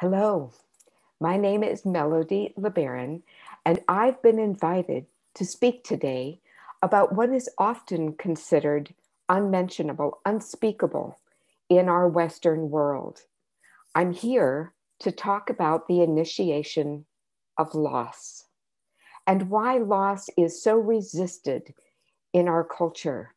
Hello, my name is Melody LeBaron, and I've been invited to speak today about what is often considered unmentionable, unspeakable in our Western world. I'm here to talk about the initiation of loss and why loss is so resisted in our culture.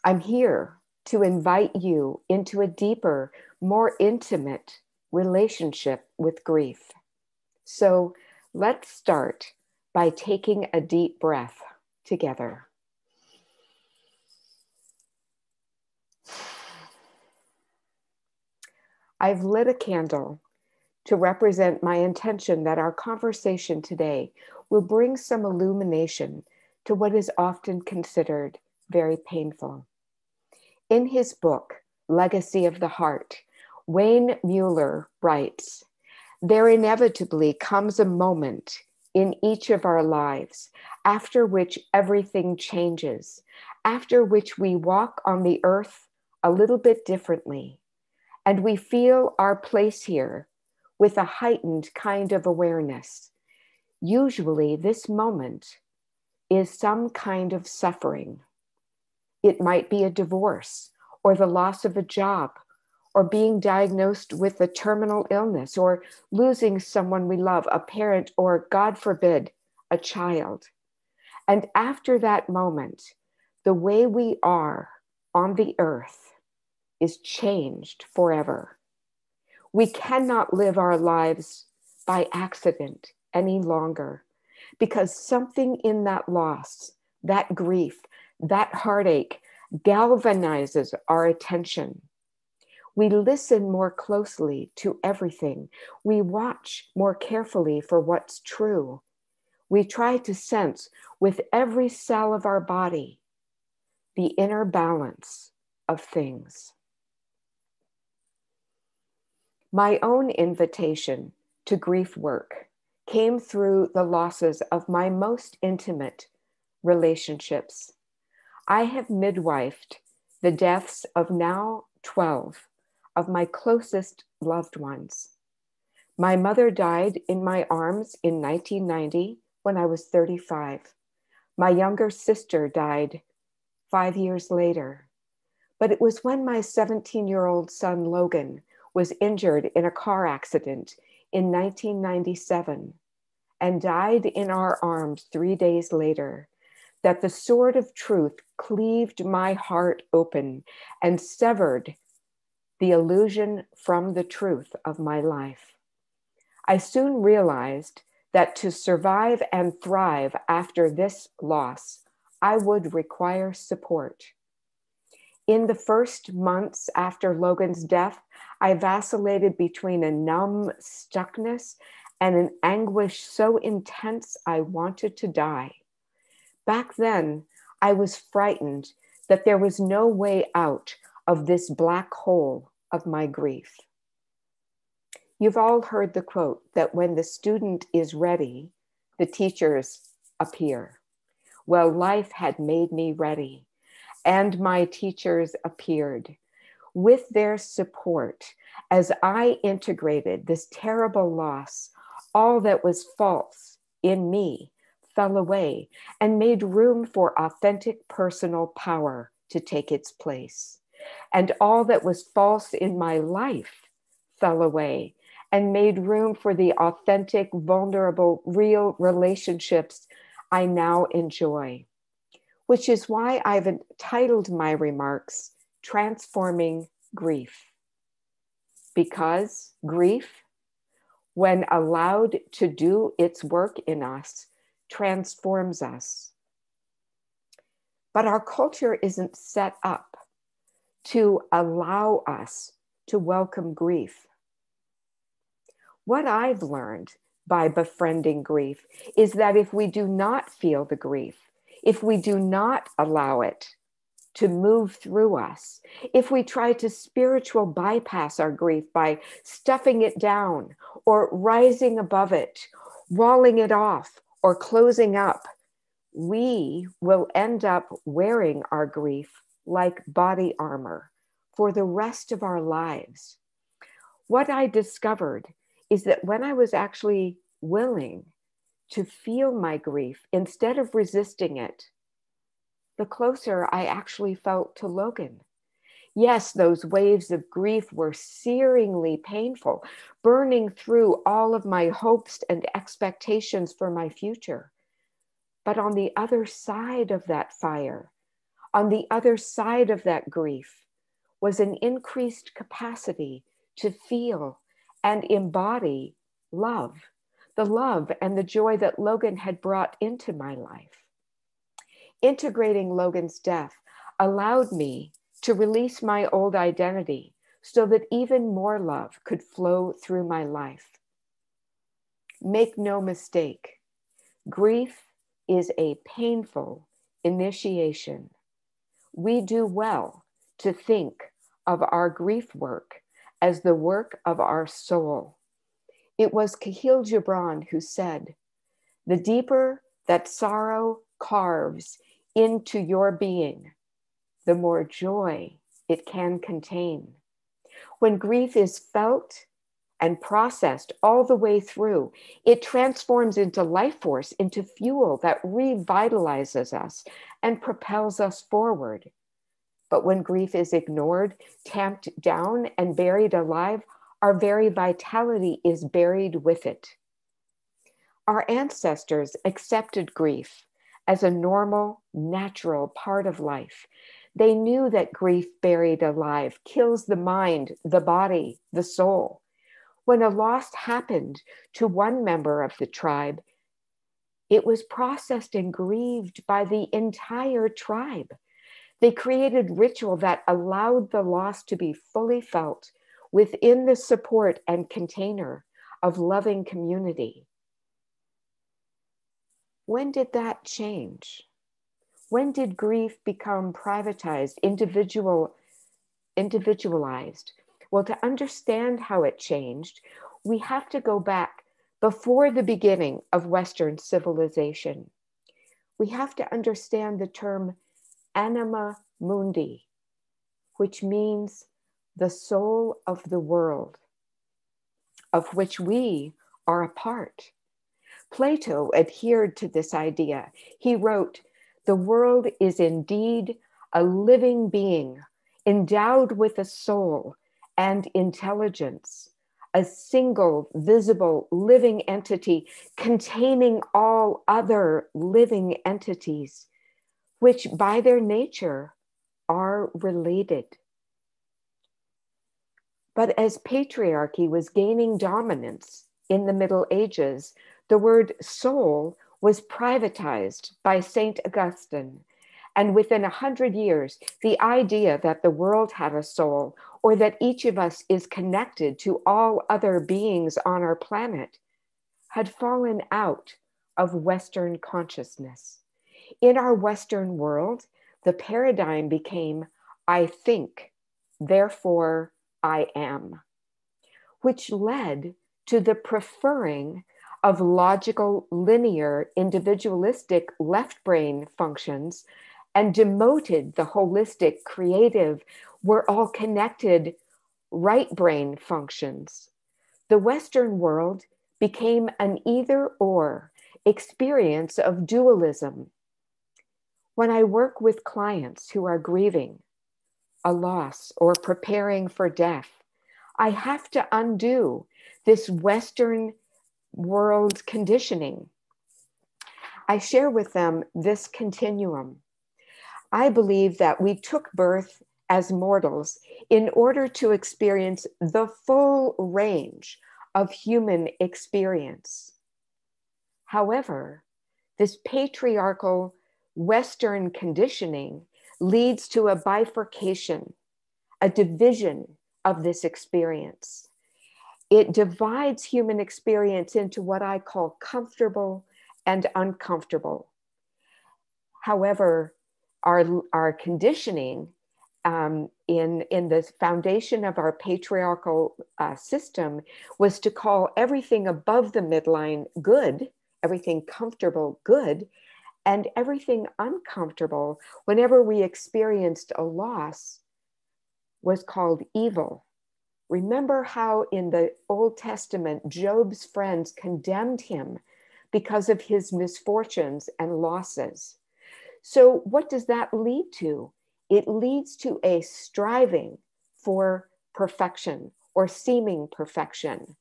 I'm here to invite you into a deeper, more intimate relationship with grief. So let's start by taking a deep breath together. I've lit a candle to represent my intention that our conversation today will bring some illumination to what is often considered very painful. In his book, Legacy of the Heart, Wayne Mueller writes, "There inevitably comes a moment in each of our lives after which everything changes, after which we walk on the earth a little bit differently, and we feel our place here with a heightened kind of awareness. Usually this moment is some kind of suffering. It might be a divorce or the loss of a job, or being diagnosed with a terminal illness, or losing someone we love, a parent, or God forbid, a child. And after that moment, the way we are on the earth is changed forever. We cannot live our lives by accident any longer, because something in that loss, that grief, that heartache galvanizes our attention. We listen more closely to everything. We watch more carefully for what's true. We try to sense with every cell of our body the inner balance of things. My own invitation to grief work came through the losses of my most intimate relationships. I have midwifed the deaths of now 12 of my closest loved ones. My mother died in my arms in 1990 when I was 35. My younger sister died 5 years later. But it was when my 17-year-old son, Logan, was injured in a car accident in 1997 and died in our arms 3 days later that the sword of truth cleaved my heart open and severed the illusion from the truth of my life. I soon realized that to survive and thrive after this loss, I would require support. In the first months after Logan's death, I vacillated between a numb stuckness and an anguish so intense I wanted to die. Back then, I was frightened that there was no way out of this black hole of my grief. You've all heard the quote that when the student is ready, the teachers appear. Well, life had made me ready, and my teachers appeared with their support as I integrated this terrible loss. All that was false in me fell away and made room for authentic personal power to take its place. And all that was false in my life fell away and made room for the authentic, vulnerable, real relationships I now enjoy. Which is why I've entitled my remarks, Transforming Grief. Because grief, when allowed to do its work in us, transforms us. But our culture isn't set up to allow us to welcome grief. What I've learned by befriending grief is that if we do not feel the grief, if we do not allow it to move through us, if we try to spiritual bypass our grief by stuffing it down or rising above it, walling it off or closing up, we will end up wearing our grief like body armor for the rest of our lives. What I discovered is that when I was actually willing to feel my grief instead of resisting it, the closer I actually felt to Logan. Yes, those waves of grief were searingly painful, burning through all of my hopes and expectations for my future. But on the other side of that fire, on the other side of that grief, was an increased capacity to feel and embody love, the love and the joy that Logan had brought into my life. Integrating Logan's death allowed me to release my old identity so that even more love could flow through my life. Make no mistake, grief is a painful initiation. We do well to think of our grief work as the work of our soul. It was Khalil Gibran who said, "The deeper that sorrow carves into your being, the more joy it can contain." When grief is felt and processed all the way through, it transforms into life force, into fuel that revitalizes us and propels us forward. But when grief is ignored, tamped down, and buried alive, our very vitality is buried with it. Our ancestors accepted grief as a normal, natural part of life. They knew that grief buried alive kills the mind, the body, the soul. When a loss happened to one member of the tribe, it was processed and grieved by the entire tribe. They created ritual that allowed the loss to be fully felt within the support and container of loving community. When did that change? When did grief become privatized, individualized? Well, to understand how it changed, we have to go back before the beginning of Western civilization. We have to understand the term Animamundi, which means the soul of the world, of which we are a part. Plato adhered to this idea. He wrote, "The world is indeed a living being, endowed with a soul and intelligence, a single, visible, living entity containing all other living entities, which by their nature are related." But as patriarchy was gaining dominance in the Middle Ages, the word soul was privatized by Saint Augustine. And within 100 years, the idea that the world had a soul or that each of us is connected to all other beings on our planet had fallen out of Western consciousness. In our Western world, the paradigm became, "I think, therefore I am," which led to the preferring of logical, linear, individualistic left brain functions and demoted the holistic, creative, we're all connected right brain functions. The Western world became an either-or experience of dualism. When I work with clients who are grieving a loss or preparing for death, I have to undo this Western world conditioning. I share with them this continuum. I believe that we took birth as mortals in order to experience the full range of human experience. However, this patriarchal Western conditioning leads to a bifurcation, a division of this experience. It divides human experience into what I call comfortable and uncomfortable. However, our conditioning in the foundation of our patriarchal system was to call everything above the midline good, everything comfortable good, and everything uncomfortable, whenever we experienced a loss, was called evil. Remember how in the Old Testament, Job's friends condemned him because of his misfortunes and losses. So what does that lead to? It leads to a striving for perfection or seeming perfection,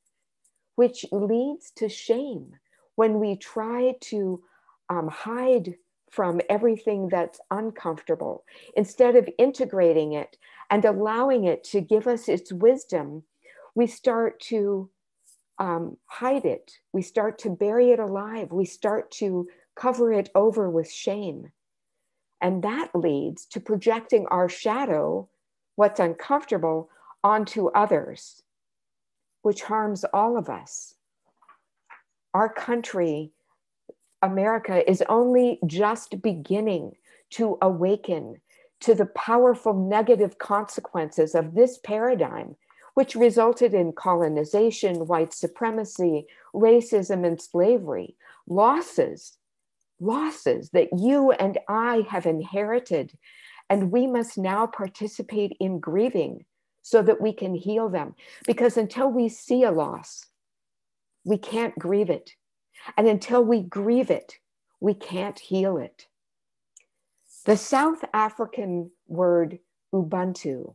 which leads to shame when we try to hide from everything that's uncomfortable, instead of integrating it and allowing it to give us its wisdom. We start to hide it. We start to bury it alive. We start to cover it over with shame. And that leads to projecting our shadow, what's uncomfortable, onto others, which harms all of us. Our country, America, is only just beginning to awaken to the powerful negative consequences of this paradigm, which resulted in colonization, white supremacy, racism, and slavery. Losses that you and I have inherited, and we must now participate in grieving so that we can heal them. Because until we see a loss, we can't grieve it. And until we grieve it, we can't heal it. The South African word Ubuntu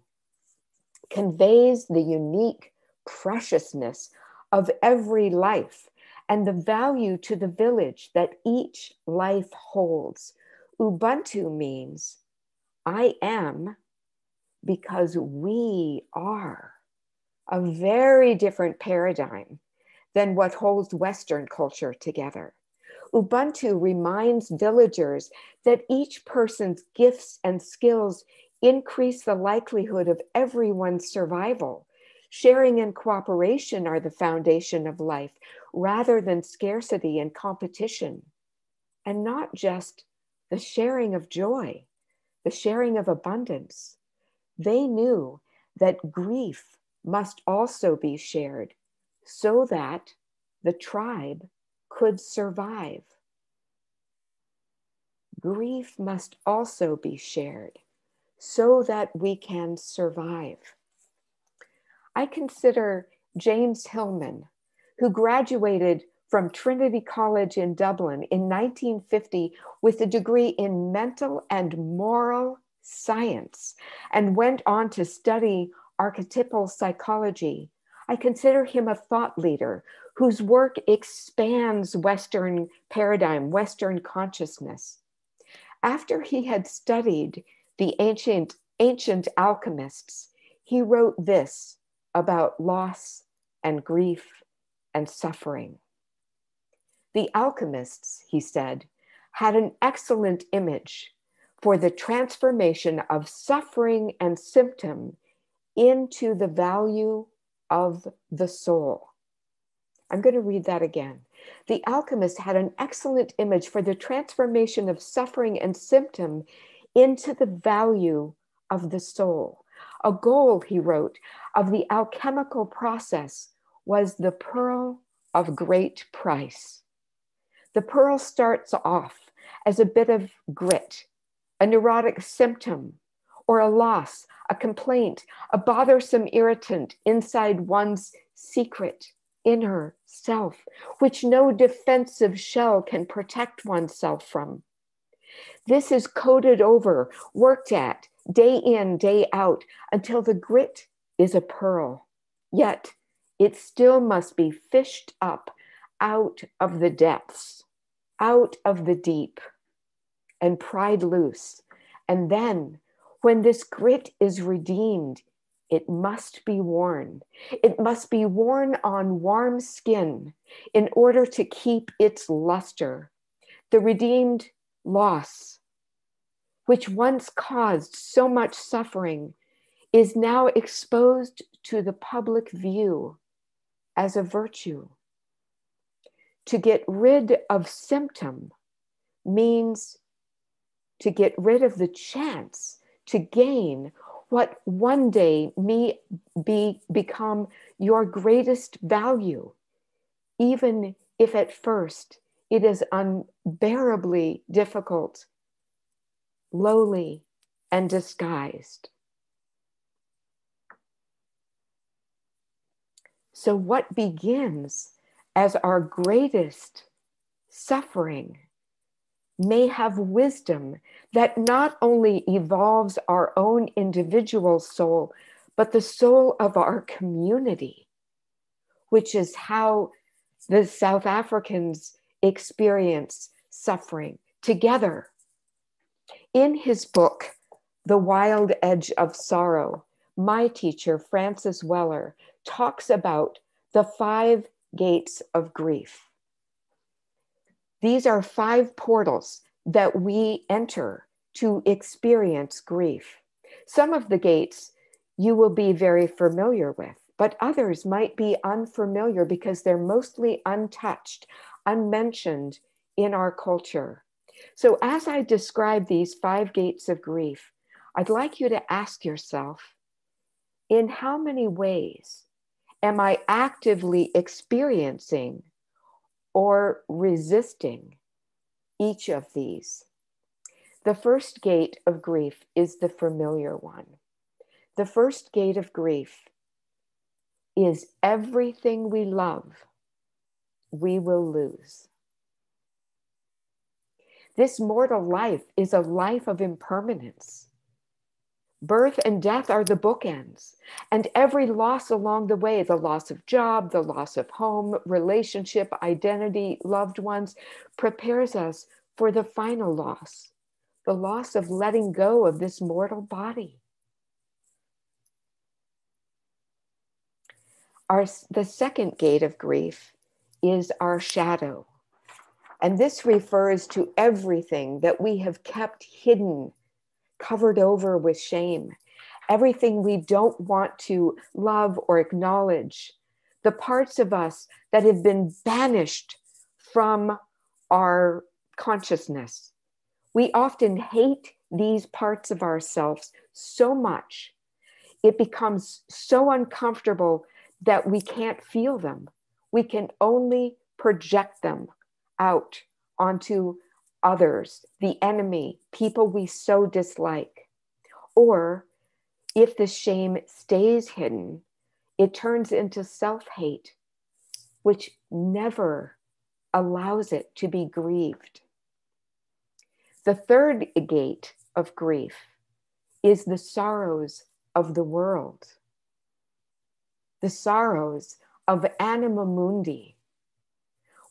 conveys the unique preciousness of every life and the value to the village that each life holds. Ubuntu means I am because we are, a very different paradigm than what holds Western culture together. Ubuntu reminds villagers that each person's gifts and skills increase the likelihood of everyone's survival. Sharing and cooperation are the foundation of life, rather than scarcity and competition. And not just the sharing of joy, the sharing of abundance. They knew that grief must also be shared so that the tribe could survive. Grief must also be shared so that we can survive. I consider James Hillman, who graduated from Trinity College in Dublin in 1950 with a degree in mental and moral science and went on to study archetypal psychology. I consider him a thought leader whose work expands Western paradigm, Western consciousness. After he had studied the ancient alchemists, he wrote this about loss and grief and suffering. The alchemists, he said, had an excellent image for the transformation of suffering and symptom into the value of the soul. I'm going to read that again. The alchemist had an excellent image for the transformation of suffering and symptom into the value of the soul. A goal, he wrote, of the alchemical process was the pearl of great price. The pearl starts off as a bit of grit, a neurotic symptom, or a loss, a complaint, a bothersome irritant inside one's secret inner self, which no defensive shell can protect oneself from. This is coded over, worked at, day in, day out, until the grit is a pearl. Yet it still must be fished up out of the depths, out of the deep, and pried loose. And then, when this grit is redeemed, it must be worn. It must be worn on warm skin in order to keep its luster. The redeemed loss, which once caused so much suffering, is now exposed to the public view as a virtue. To get rid of symptom means to get rid of the chance to gain what one day may become your greatest value, even if at first it is unbearably difficult, lowly, and disguised. So what begins as our greatest suffering may have wisdom that not only evolves our own individual soul, but the soul of our community, which is how the South Africans experience suffering together. In his book, The Wild Edge of Sorrow, my teacher, Francis Weller, talks about the 5 gates of grief. These are 5 portals that we enter to experience grief. Some of the gates you will be very familiar with, but others might be unfamiliar because they're mostly untouched, unmentioned in our culture. So as I describe these 5 gates of grief, I'd like you to ask yourself, in how many ways am I actively experiencing or resisting each of these? The first gate of grief is the familiar one. The first gate of grief is everything we love, we will lose. This mortal life is a life of impermanence. Birth and death are the bookends, and every loss along the way, the loss of job, the loss of home, relationship, identity, loved ones, prepares us for the final loss, the loss of letting go of this mortal body. The second gate of grief is our shadow, and this refers to everything that we have kept hidden, covered over with shame, everything we don't want to love or acknowledge, the parts of us that have been banished from our consciousness. We often hate these parts of ourselves so much, it becomes so uncomfortable that we can't feel them. We can only project them out onto others, the enemy, people we so dislike. Or if the shame stays hidden, it turns into self-hate, which never allows it to be grieved. The third gate of grief is the sorrows of the world, the sorrows of Animamundi.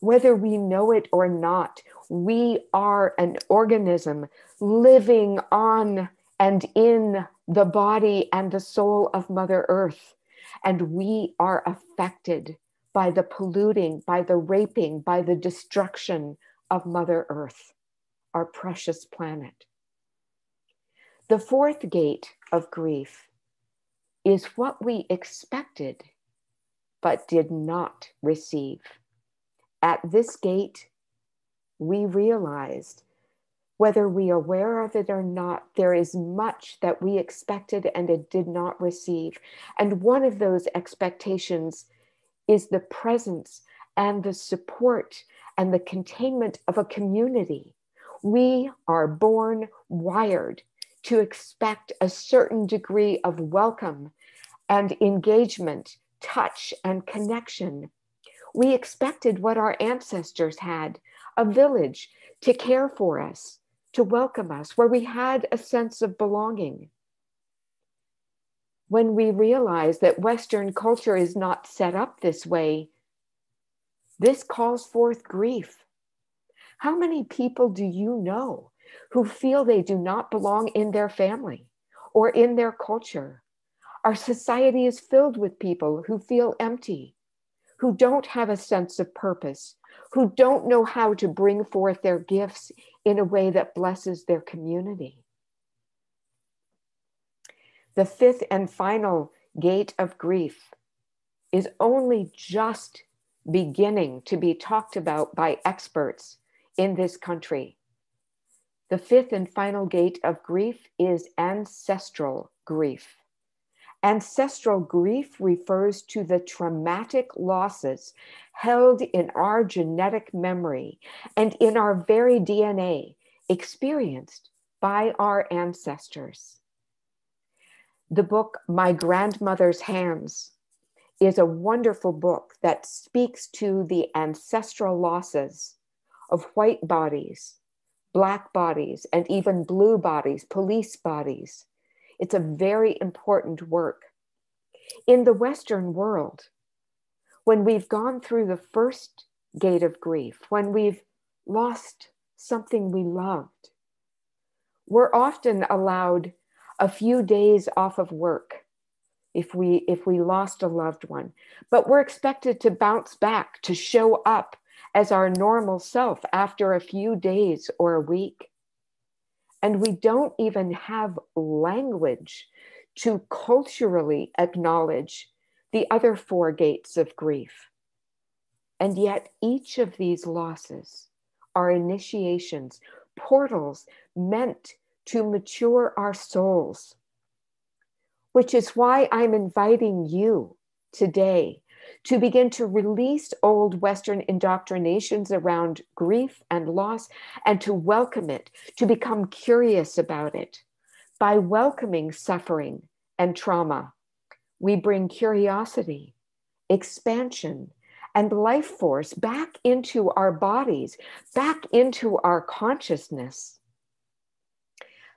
Whether we know it or not, we are an organism living on and in the body and the soul of Mother Earth. And we are affected by the polluting, by the raping, by the destruction of Mother Earth, our precious planet. The fourth gate of grief is what we expected but did not receive. At this gate, we realized, whether we are aware of it or not, there is much that we expected and it did not receive. And one of those expectations is the presence and the support and the containment of a community. We are born wired to expect a certain degree of welcome and engagement, touch and connection. We expected what our ancestors had, a village to care for us, to welcome us, where we had a sense of belonging. When we realize that Western culture is not set up this way, this calls forth grief. How many people do you know who feel they do not belong in their family or in their culture? Our society is filled with people who feel empty, who don't have a sense of purpose, who don't know how to bring forth their gifts in a way that blesses their community. The fifth and final gate of grief is only just beginning to be talked about by experts in this country. The fifth and final gate of grief is ancestral grief. Ancestral grief refers to the traumatic losses held in our genetic memory and in our very DNA, experienced by our ancestors. The book, My Grandmother's Hands, is a wonderful book that speaks to the ancestral losses of white bodies, Black bodies, and even blue bodies, police bodies. It's a very important work. In the Western world, when we've gone through the first gate of grief, when we've lost something we loved, we're often allowed a few days off of work if we lost a loved one, but we're expected to bounce back, to show up as our normal self after a few days or a week. And we don't even have language to culturally acknowledge the other four gates of grief. And yet each of these losses are initiations, portals meant to mature our souls, which is why I'm inviting you today to begin to release old Western indoctrinations around grief and loss and to welcome it, to become curious about it. By welcoming suffering and trauma, we bring curiosity, expansion, and life force back into our bodies, back into our consciousness.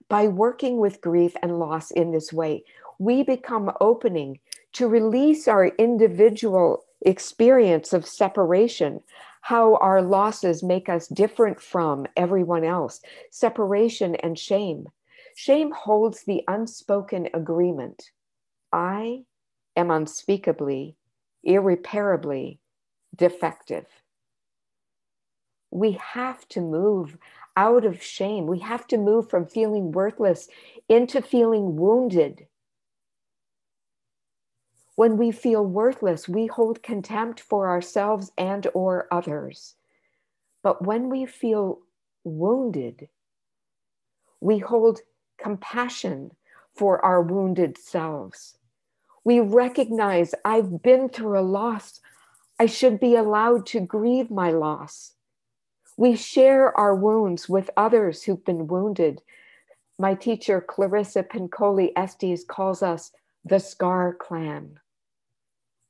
By working with grief and loss in this way, we become opening to release our individual experience of separation, how our losses make us different from everyone else, separation and shame. Shame holds the unspoken agreement. I am unspeakably, irreparably defective. We have to move out of shame. We have to move from feeling worthless into feeling wounded. When we feel worthless, we hold contempt for ourselves and or others. But when we feel wounded, we hold compassion for our wounded selves. We recognize I've been through a loss. I should be allowed to grieve my loss. We share our wounds with others who've been wounded. My teacher, Clarissa Pincoli Estes, calls us the Scar Clan.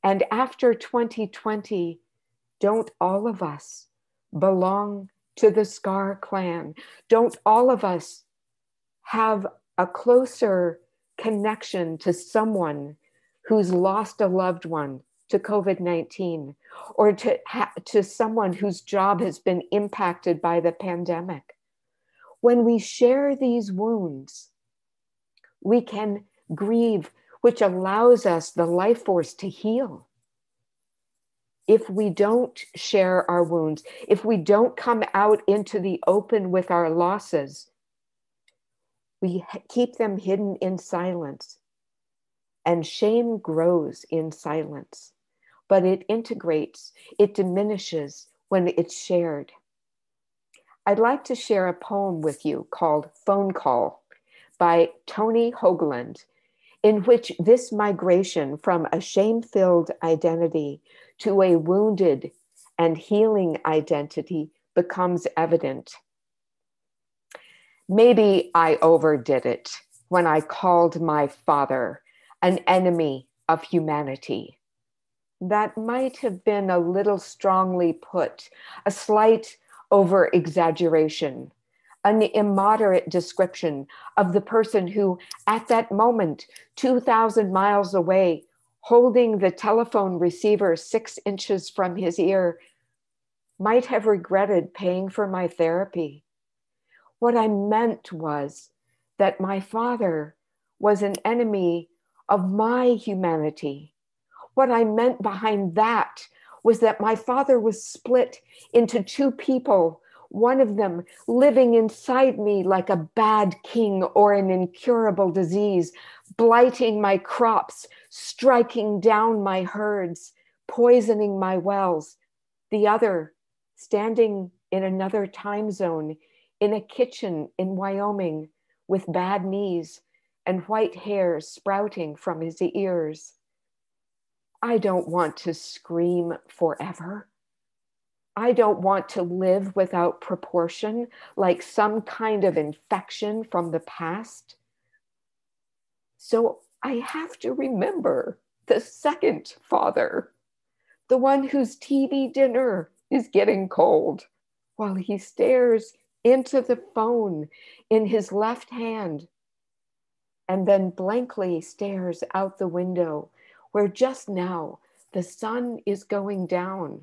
And after 2020, don't all of us belong to the Scar Clan? Don't all of us have a closer connection to someone who's lost a loved one to COVID-19, or to someone whose job has been impacted by the pandemic? When we share these wounds, we can grieve, which allows us the life force to heal. If we don't share our wounds, if we don't come out into the open with our losses, we keep them hidden in silence. And shame grows in silence, but it integrates, it diminishes when it's shared. I'd like to share a poem with you called Phone Call by Tony Hoagland, in which this migration from a shame-filled identity to a wounded and healing identity becomes evident. Maybe I overdid it when I called my father an enemy of humanity. That might have been a little strongly put, a slight over-exaggeration, an immoderate description of the person who, at that moment, 2,000 miles away, holding the telephone receiver 6 inches from his ear, might have regretted paying for my therapy. What I meant was that my father was an enemy of my humanity. What I meant behind that was that my father was split into two people, one of them living inside me like a bad king or an incurable disease, blighting my crops, striking down my herds, poisoning my wells. The other standing in another time zone, in a kitchen in Wyoming with bad knees and white hair sprouting from his ears. I don't want to scream forever. I don't want to live without proportion, like some kind of infection from the past. So I have to remember the second father, the one whose TV dinner is getting cold while he stares into the phone in his left hand and then blankly stares out the window where just now the sun is going down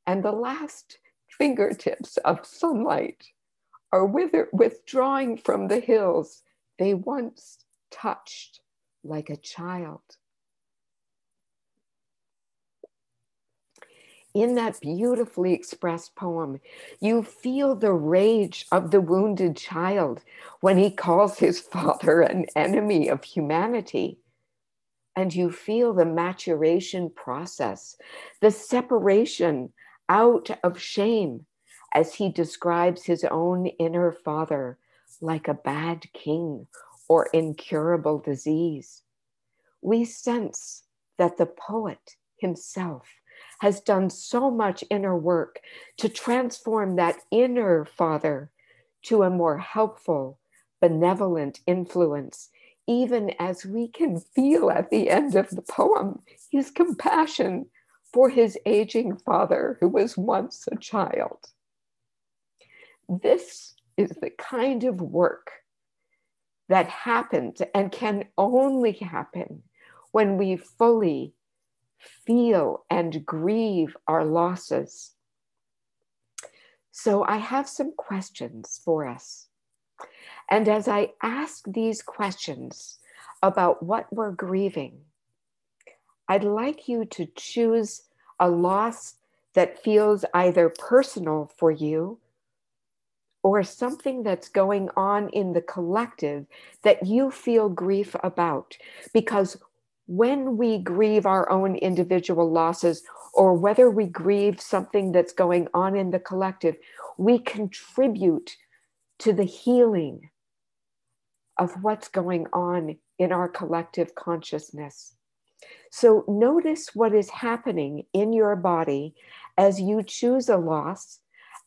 and the last fingertips of sunlight are withdrawing from the hills they once touched like a child. In that beautifully expressed poem, you feel the rage of the wounded child when he calls his father an enemy of humanity. And you feel the maturation process, the separation out of shame as he describes his own inner father like a bad king or incurable disease. We sense that the poet himself has done so much inner work to transform that inner father to a more helpful, benevolent influence, even as we can feel at the end of the poem his compassion for his aging father who was once a child. This is the kind of work that happens and can only happen when we fully feel and grieve our losses. So I have some questions for us. And as I ask these questions about what we're grieving, I'd like you to choose a loss that feels either personal for you or something that's going on in the collective that you feel grief about. Because when we grieve our own individual losses, or whether we grieve something that's going on in the collective, we contribute to the healing of what's going on in our collective consciousness. So notice what is happening in your body as you choose a loss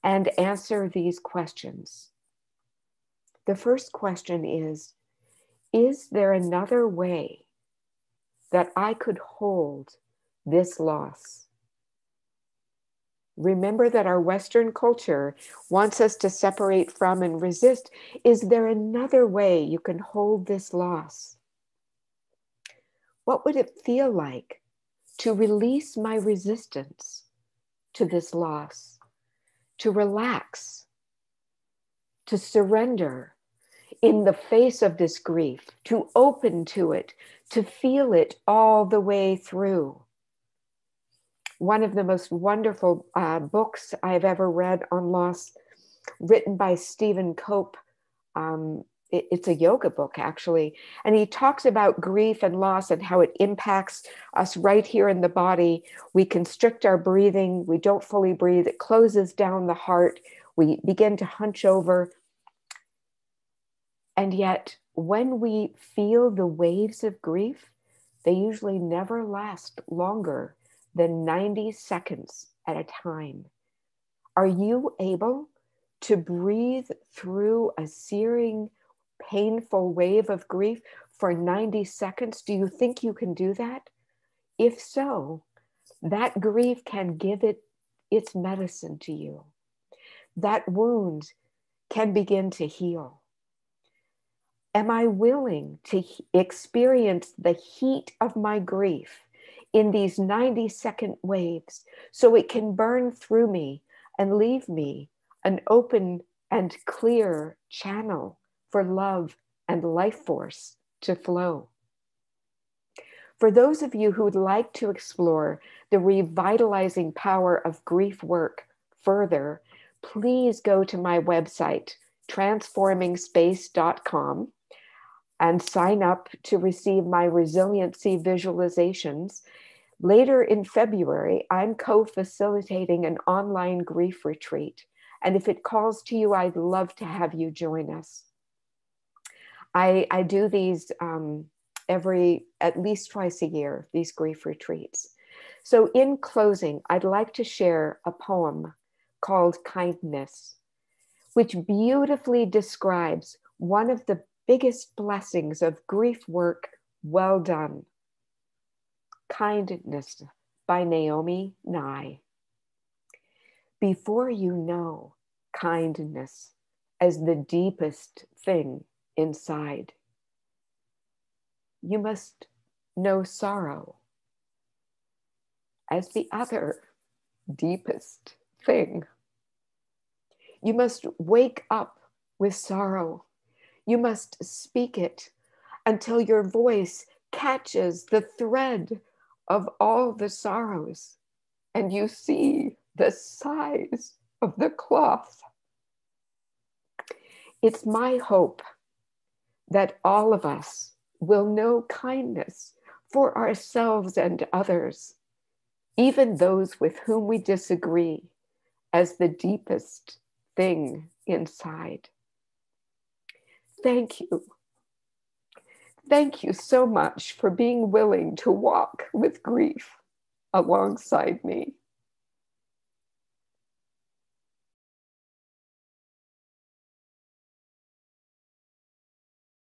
and answer these questions. The first question is there another way that I could hold this loss? Remember that our Western culture wants us to separate from and resist. Is there another way you can hold this loss? What would it feel like to release my resistance to this loss, to relax, to surrender in the face of this grief, to open to it, to feel it all the way through? One of the most wonderful books I've ever read on loss, written by Stephen Cope. It's a yoga book, actually. And he talks about grief and loss and how it impacts us right here in the body. We constrict our breathing. We don't fully breathe. It closes down the heart. We begin to hunch over. And yet, when we feel the waves of grief, they usually never last longer than 90 seconds at a time. Are you able to breathe through a searing, painful wave of grief for 90 seconds? Do you think you can do that? If so, that grief can give its medicine to you. That wound can begin to heal. Am I willing to experience the heat of my grief in these 90-second waves so it can burn through me and leave me an open and clear channel for love and life force to flow? For those of you who would like to explore the revitalizing power of grief work further, please go to my website, transformingspace.com, and sign up to receive my resiliency visualizations. Later in February, I'm co-facilitating an online grief retreat. And if it calls to you, I'd love to have you join us. I do these at least twice a year, these grief retreats. So in closing, I'd like to share a poem called Kindness, which beautifully describes one of the biggest blessings of grief work well done. Kindness by Naomi Nye. Before you know kindness as the deepest thing inside, you must know sorrow as the other deepest thing. You must wake up with sorrow. You must speak it until your voice catches the thread of all the sorrows and you see the size of the cloth. It's my hope that all of us will know kindness for ourselves and others, even those with whom we disagree, as the deepest thing inside. Thank you. Thank you so much for being willing to walk with grief alongside me.